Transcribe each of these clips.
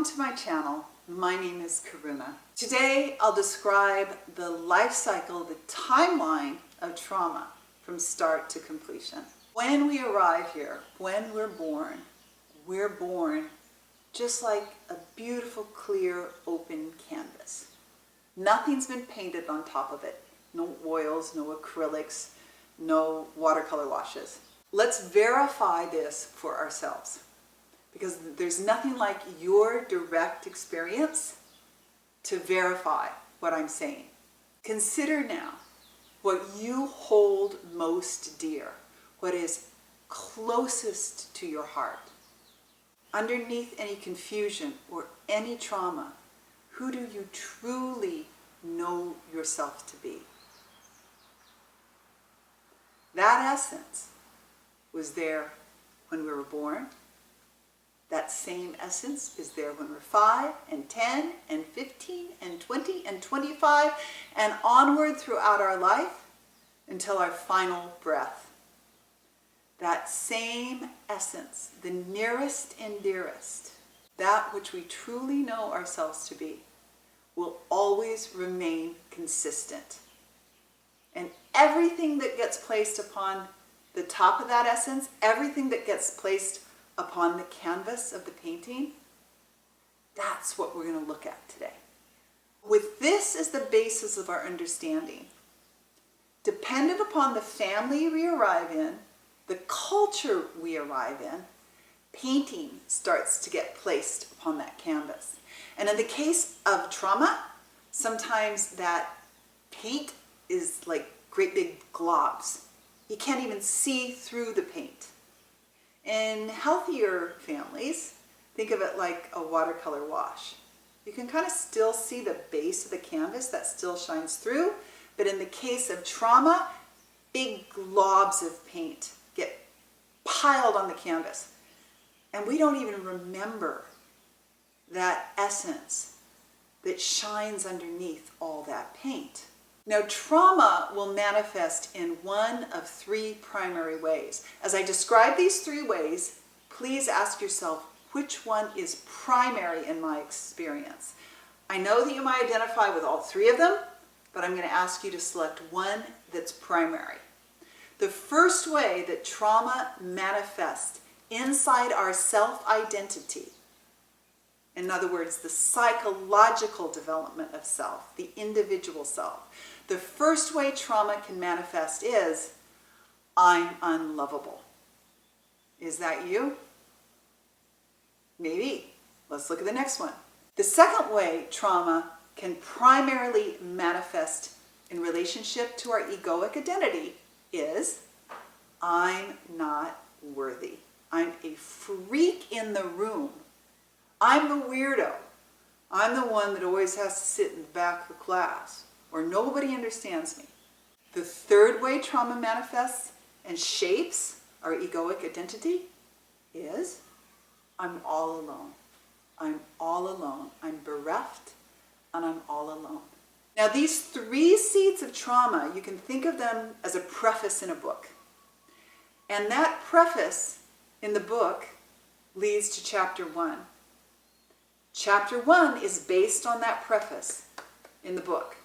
Welcome to my channel. My name is Karuna. Today I'll describe the life cycle, the timeline of trauma from start to completion. When we arrive here, when we're born just like a beautiful, clear, open canvas. Nothing's been painted on top of it. No oils, no acrylics, no watercolor washes. Let's verify this for ourselves, because there's nothing like your direct experience to verify what I'm saying. Consider now what you hold most dear, what is closest to your heart. Underneath any confusion or any trauma, who do you truly know yourself to be? That essence was there when we were born. That same essence is there when we're 5 and 10 and 15 and 20 and 25 and onward throughout our life until our final breath. That same essence, the nearest and dearest, that which we truly know ourselves to be, will always remain consistent. And everything that gets placed upon the top of that essence, everything that gets placed upon the canvas of the painting, that's what we're going to look at today. With this as the basis of our understanding, dependent upon the family we arrive in, the culture we arrive in, painting starts to get placed upon that canvas. And in the case of trauma, sometimes that paint is like great big globs. You can't even see through the paint. In healthier families, think of it like a watercolor wash. You can kind of still see the base of the canvas that still shines through, but in the case of trauma, big globs of paint get piled on the canvas. And we don't even remember that essence that shines underneath all that paint. Now, trauma will manifest in one of 3 primary ways. As I describe these 3 ways, please ask yourself, which one is primary in my experience? I know that you might identify with all 3 of them, but I'm going to ask you to select one that's primary. The first way that trauma manifests inside our self-identity, in other words, the psychological development of self, the individual self, the first way trauma can manifest is, I'm unlovable. Is that you? Maybe. Let's look at the next one. The second way trauma can primarily manifest in relationship to our egoic identity is, I'm not worthy. I'm a freak in the room. I'm the weirdo. I'm the one that always has to sit in the back of the class, or nobody understands me. The third way trauma manifests and shapes our egoic identity is, I'm all alone. I'm all alone. I'm bereft and I'm all alone. Now, these 3 seeds of trauma, you can think of them as a preface in a book. And that preface in the book leads to chapter 1. Chapter 1 is based on that preface in the book.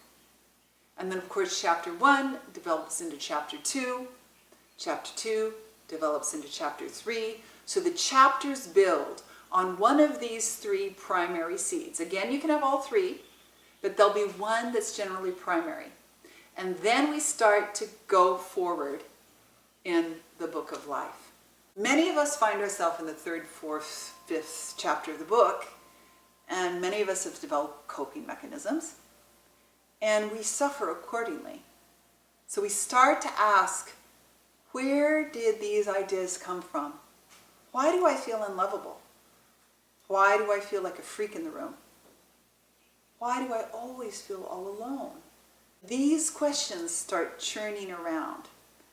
And then, of course, chapter 1 develops into chapter 2. Chapter 2 develops into chapter 3. So the chapters build on one of these 3 primary seeds. Again, you can have all 3, but there'll be one that's generally primary. And then we start to go forward in the book of life. Many of us find ourselves in the 3rd, 4th, 5th chapter of the book, and many of us have developed coping mechanisms, and we suffer accordingly. So we start to ask, where did these ideas come from? Why do I feel unlovable? Why do I feel like a freak in the room? Why do I always feel all alone? These questions start churning around.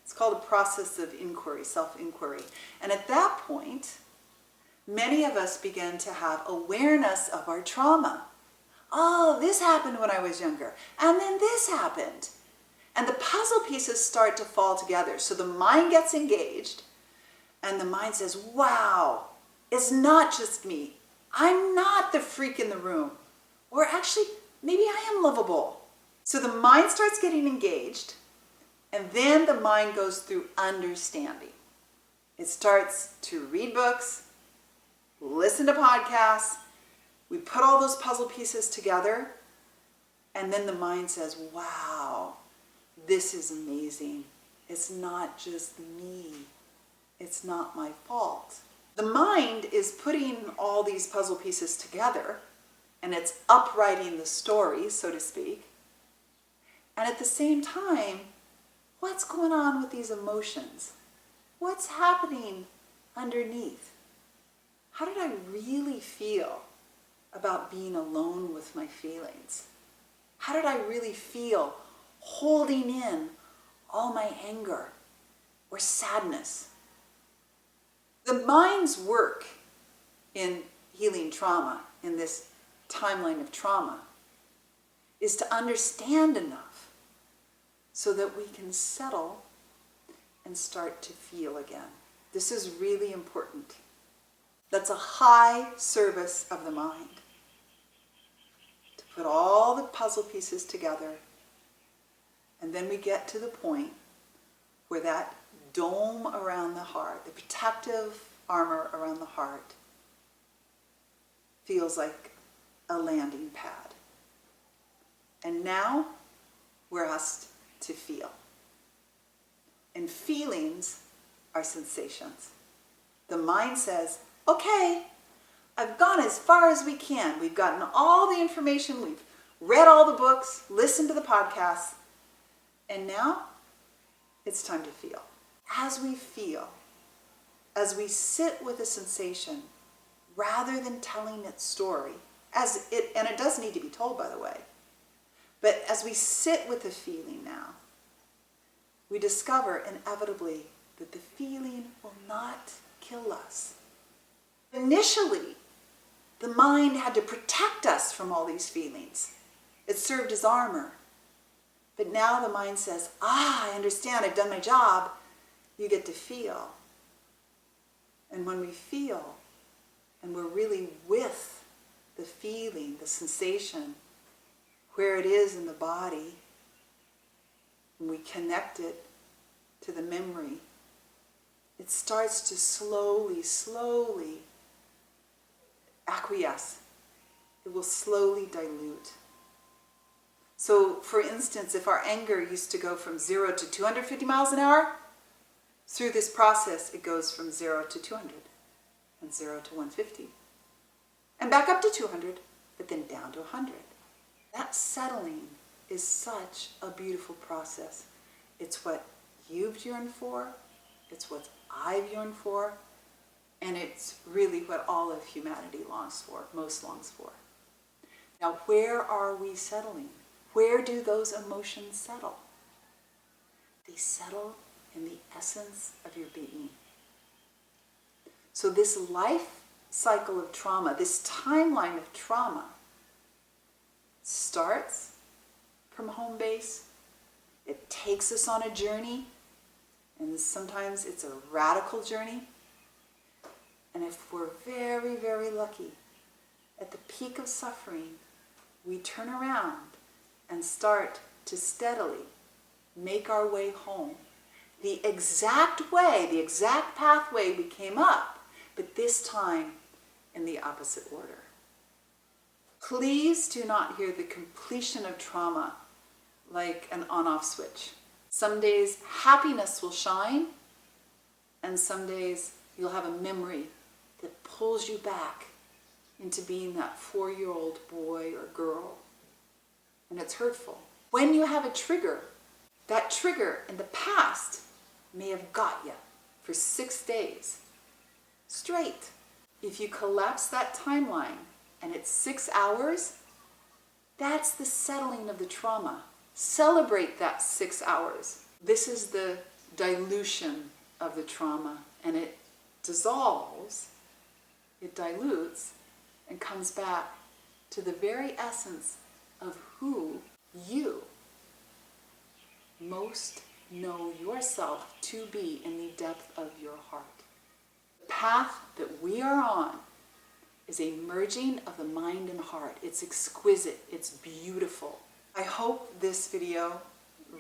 It's called a process of inquiry, self-inquiry. And at that point, many of us begin to have awareness of our trauma. Oh, this happened when I was younger, and then this happened. And the puzzle pieces start to fall together. So the mind gets engaged, and the mind says, wow, it's not just me. I'm not the freak in the room. Or actually, maybe I am lovable. So the mind starts getting engaged, and then the mind goes through understanding. It starts to read books, listen to podcasts. We put all those puzzle pieces together, and then the mind says, wow, this is amazing. It's not just me. It's not my fault. The mind is putting all these puzzle pieces together, and it's upwriting the story, so to speak. And at the same time, what's going on with these emotions? What's happening underneath? How did I really feel about being alone with my feelings? How did I really feel holding in all my anger or sadness? The mind's work in healing trauma, in this timeline of trauma, is to understand enough so that we can settle and start to feel again. This is really important. That's a high service of the mind. To put all the puzzle pieces together, and then we get to the point where that dome around the heart, the protective armor around the heart, feels like a landing pad. And now we're asked to feel. And feelings are sensations. The mind says, okay, I've gone as far as we can. We've gotten all the information, we've read all the books, listened to the podcasts, and now it's time to feel. As we feel, as we sit with a sensation, rather than telling its story, and it does need to be told, by the way, but as we sit with the feeling now, we discover inevitably that the feeling will not kill us. Initially, the mind had to protect us from all these feelings. It served as armor. But now the mind says, I understand, I've done my job. You get to feel. And when we feel, and we're really with the feeling, the sensation, where it is in the body, and we connect it to the memory, it starts to slowly acquiesce. It will slowly dilute. So, for instance, if our anger used to go from 0 to 250 miles an hour, through this process it goes from 0 to 200, and 0 to 150, and back up to 200, but then down to 100. That settling is such a beautiful process. It's what you've yearned for, it's what I've yearned for, and it's really what all of humanity longs for, most longs for. Now, where are we settling? Where do those emotions settle? They settle in the essence of your being. So this life cycle of trauma, this timeline of trauma, starts from home base. It takes us on a journey, and sometimes it's a radical journey. And if we're very, very lucky, at the peak of suffering, we turn around and start to steadily make our way home. The exact way, the exact pathway we came up, but this time in the opposite order. Please do not hear the completion of trauma like an on-off switch. Some days happiness will shine, and some days you'll have a memory that pulls you back into being that 4-year-old boy or girl. And it's hurtful. When you have a trigger, that trigger in the past may have got you for 6 days straight. If you collapse that timeline and it's 6 hours, that's the settling of the trauma. Celebrate that 6 hours. This is the dilution of the trauma, and it dissolves, it dilutes, and comes back to the very essence of who you most know yourself to be in the depth of your heart. The path that we are on is a merging of the mind and heart. It's exquisite. It's beautiful. I hope this video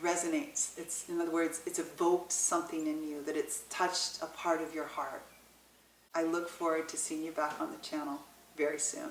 resonates. In other words, it's evoked something in you, that it's touched a part of your heart. I look forward to seeing you back on the channel very soon.